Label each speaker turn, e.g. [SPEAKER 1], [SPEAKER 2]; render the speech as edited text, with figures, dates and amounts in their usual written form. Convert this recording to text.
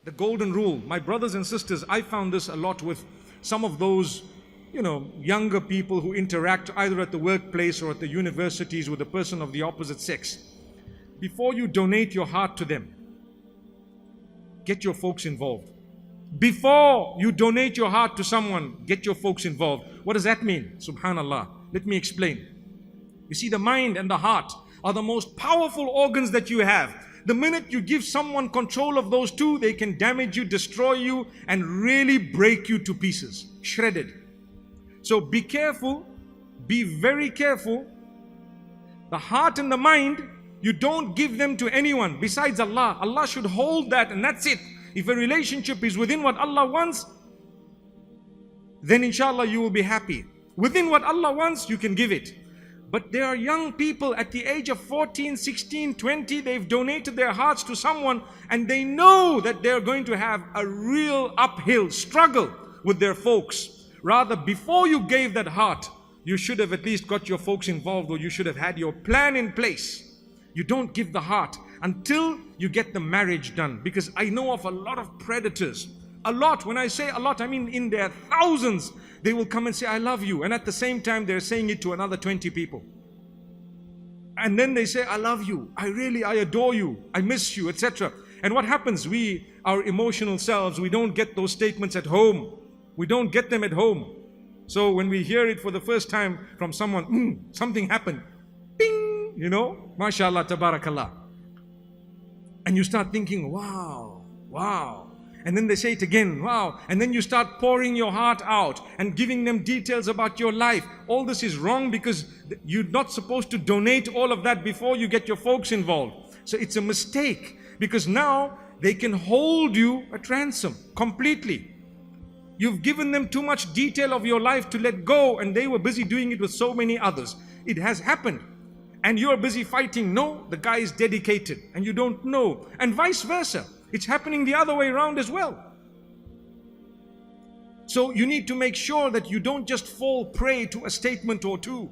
[SPEAKER 1] The golden rule. My brothers and sisters, I found this a lot with some of those, younger people who interact either at the workplace or at the universities with a person of the opposite sex. Before you donate your heart to them, get your folks involved. Before you donate your heart to someone, get your folks involved. What does that mean? Subhanallah. Let me explain. You see, the mind and the heart are the most powerful organs that you have. The minute you give someone control of those two, they can damage you, destroy you, and really break you to pieces, shredded. So be careful, be very careful. The heart and the mind, you don't give them to anyone besides Allah. Allah should hold that, and that's it. If a relationship is within what Allah wants, then inshallah you will be happy. Within what Allah wants, you can give it. But there are young people at the age of 14, 16, 20, they've donated their hearts to someone and they know that they're going to have a real uphill struggle with their folks. Rather, before you gave that heart, you should have at least got your folks involved, or you should have had your plan in place. You don't give the heart until you get the marriage done. Because I know of a lot of predators. A lot. When I say a lot, I mean in their thousands. They will come and say, I love you. And at the same time, they're saying it to another 20 people. And then they say, I love you. I adore you. I miss you, etc. And what happens? Our emotional selves, we don't get those statements at home. We don't get them at home. So when we hear it for the first time from someone, something happened. Bing! MashaAllah, tabarakallah. And you start thinking, wow. And then they say it again, wow. And then you start pouring your heart out and giving them details about your life. All this is wrong because you're not supposed to donate all of that before you get your folks involved. So it's a mistake, because now they can hold you at ransom completely. You've given them too much detail of your life to let go, and they were busy doing it with so many others. It has happened. And you're busy fighting. No, the guy is dedicated and you don't know. And vice versa. It's happening the other way around as well. So you need to make sure that you don't just fall prey to a statement or two.